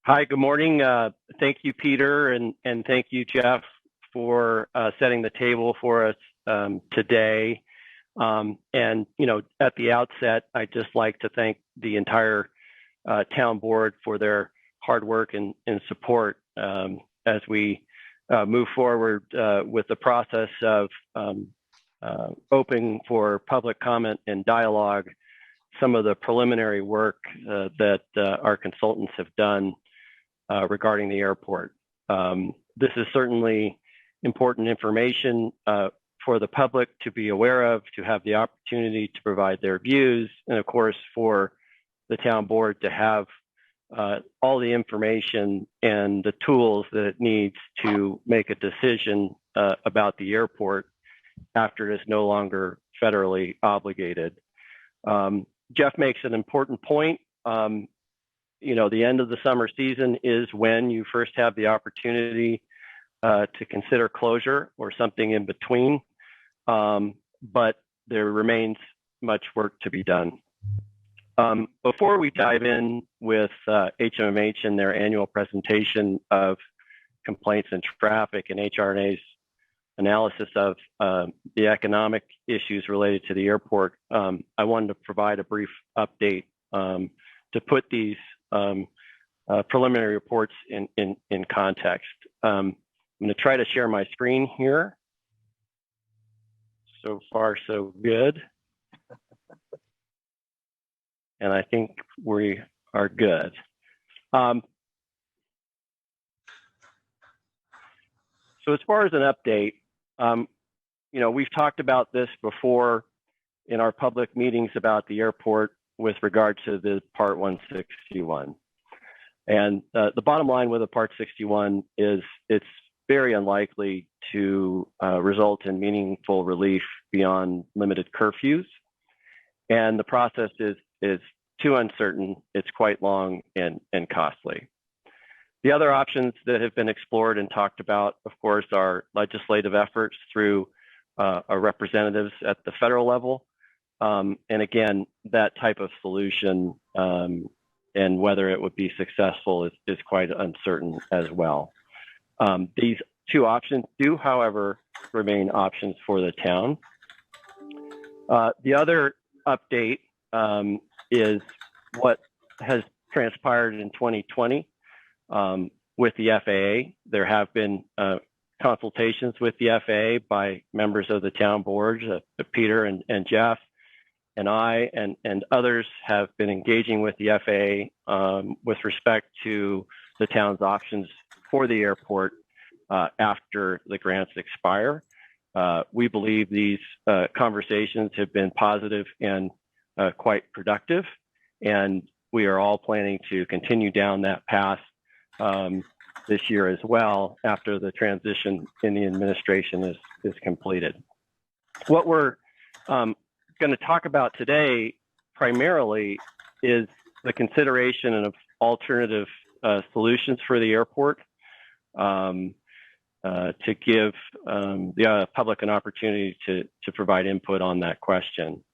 Hi, good morning. Thank you, Peter, and thank you, Jeff, for setting the table for us today. And, at the outset, I'd just like to thank the entire town board for their hard work and support as we move forward with the process of opening for public comment and dialogue some of the preliminary work that our consultants have done regarding the airport. This is certainly important information for the public to be aware of, to have the opportunity to provide their views, and of course for the town board to have all the information and the tools that it needs to make a decision about the airport after it is no longer federally obligated. Jeff makes an important point. The end of the summer season is when you first have the opportunity to consider closure or something in between, but there remains much work to be done. Before we dive in with HMMH and their annual presentation of complaints and traffic and HRNA's analysis of the economic issues related to the airport, I wanted to provide a brief update to put these preliminary reports in context. I'm going to try to share my screen here. So far, so good. And I think we are good. So as far as an update, we've talked about this before in our public meetings about the airport with regard to the Part 161. And the bottom line with a Part 61 is it's very unlikely to result in meaningful relief beyond limited curfews. And the process is too uncertain, it's quite long and costly. The other options that have been explored and talked about, of course, are legislative efforts through our representatives at the federal level. And again, that type of solution and whether it would be successful is quite uncertain as well. These two options do, however, remain options for the town. The other update is what has transpired in 2020 with the FAA. There have been consultations with the FAA by members of the town board, Peter and Jeff, and I and others have been engaging with the FAA with respect to the town's options for the airport after the grants expire. We believe these conversations have been positive and quite productive, and we are all planning to continue down that path this year as well after the transition in the administration is completed. What we're going to talk about today primarily is the consideration of alternative solutions for the airport to give the public an opportunity to provide input on that question.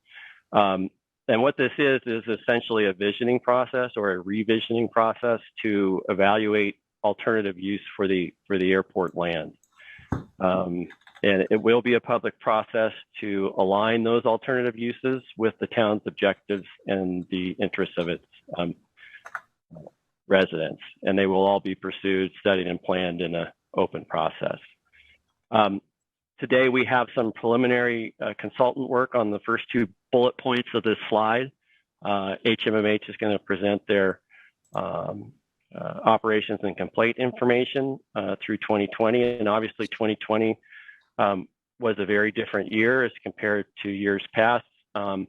And what this is essentially a visioning process or a re-visioning process to evaluate alternative use for the airport land. And it will be a public process to align those alternative uses with the town's objectives and the interests of its residents. And they will all be pursued, studied, and planned in an open process. Today, we have some preliminary consultant work on the first two bullet points of this slide. HMMH is going to present their operations and complaint information through 2020. And obviously 2020 was a very different year as compared to years past. And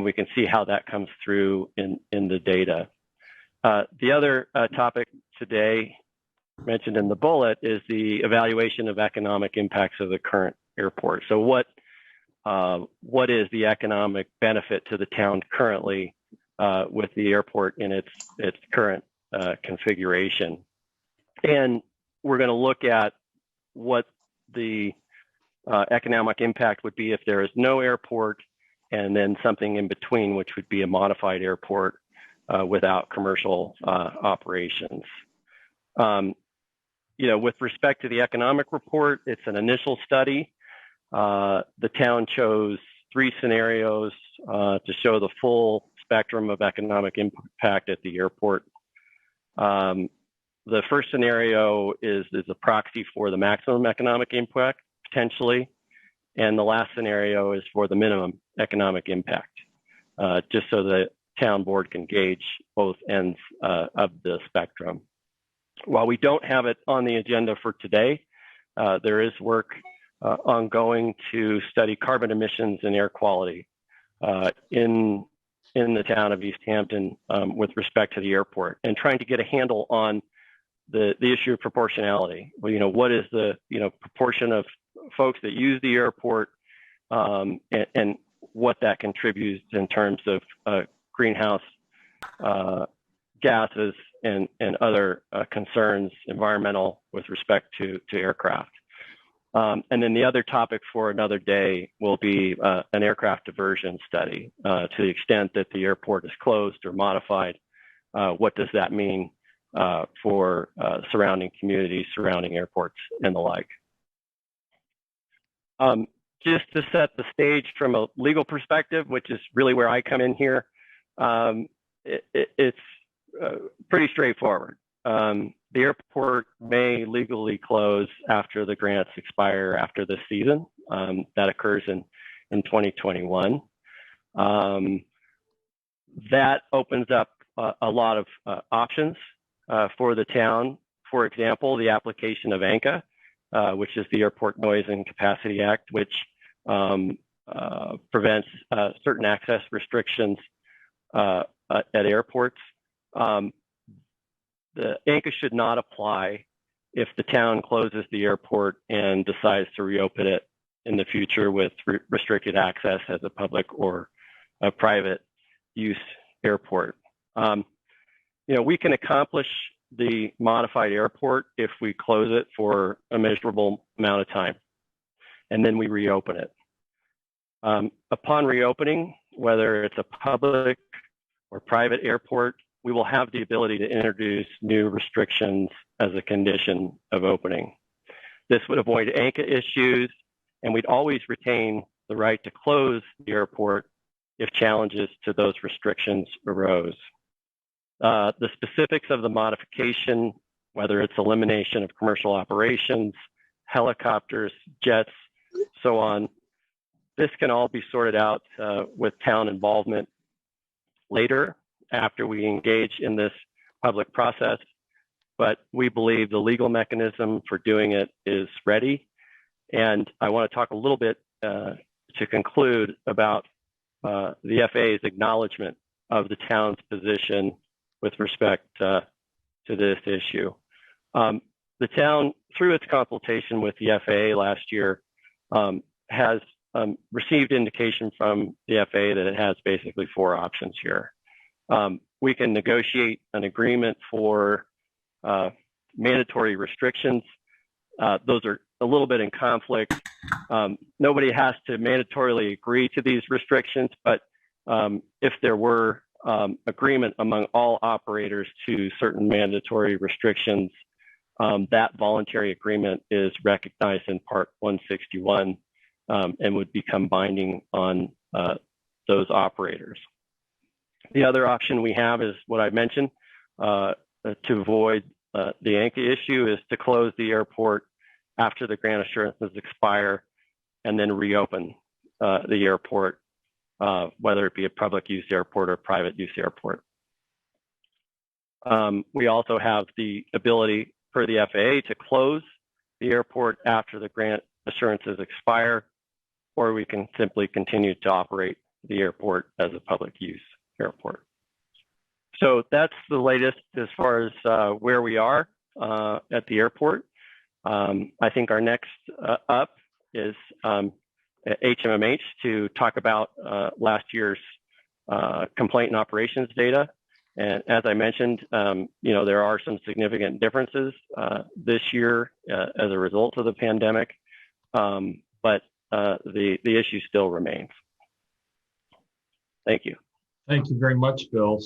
we can see how that comes through in the data. The other topic today mentioned in the bullet is the evaluation of economic impacts of the current airport. So what is the economic benefit to the town currently with the airport in its current configuration? And we're going to look at what the economic impact would be if there is no airport, and then something in between, which would be a modified airport without commercial operations. With respect to the economic report, it's an initial study. The town chose 3 scenarios to show the full spectrum of economic impact at the airport. The first scenario is a proxy for the maximum economic impact, potentially, and the last scenario is for the minimum economic impact, just so the town board can gauge both ends of the spectrum. While we don't have it on the agenda for today, there is work ongoing to study carbon emissions and air quality in the town of East Hampton with respect to the airport, and trying to get a handle on the issue of proportionality. Well, what is the proportion of folks that use the airport, and what that contributes in terms of greenhouse gases and other concerns, environmental, with respect to aircraft. And then the other topic for another day will be an aircraft diversion study. To the extent that the airport is closed or modified, what does that mean for surrounding communities, surrounding airports, and the like. Just to set the stage from a legal perspective, which is really where I come in here, it's pretty straightforward. The airport may legally close after the grants expire after this season. That occurs in 2021. That opens up a lot of options for the town. For example, the application of ANCA, which is the Airport Noise and Capacity Act, which prevents certain access restrictions at airports. The ANCA should not apply if the town closes the airport and decides to reopen it in the future with restricted access as a public or a private use airport. We can accomplish the modified airport if we close it for a measurable amount of time, and then we reopen it. Upon reopening, whether it's a public or private airport, we will have the ability to introduce new restrictions as a condition of opening. This would avoid ANCA issues, and we'd always retain the right to close the airport if challenges to those restrictions arose. The specifics of the modification, whether it's elimination of commercial operations, helicopters, jets, so on, this can all be sorted out with town involvement later, after we engage in this public process. But we believe the legal mechanism for doing it is ready. And I want to talk a little bit to conclude about the FAA's acknowledgement of the town's position with respect to this issue. The town, through its consultation with the FAA last year, has received indication from the FAA that it has basically 4 options here. We can negotiate an agreement for mandatory restrictions. Those are a little bit in conflict. Nobody has to mandatorily agree to these restrictions, but if there were agreement among all operators to certain mandatory restrictions, that voluntary agreement is recognized in Part 161 and would become binding on those operators. The other option we have is what I mentioned, to avoid the ANCA issue, is to close the airport after the grant assurances expire and then reopen the airport, whether it be a public use airport or private use airport. We also have the ability for the FAA to close the airport after the grant assurances expire, or we can simply continue to operate the airport as a public use airport. So that's the latest as far as where we are at the airport. I think our next up is HMMH to talk about last year's complaint and operations data. And as I mentioned, there are some significant differences this year as a result of the pandemic, but the issue still remains. Thank you. Thank you very much, Bill.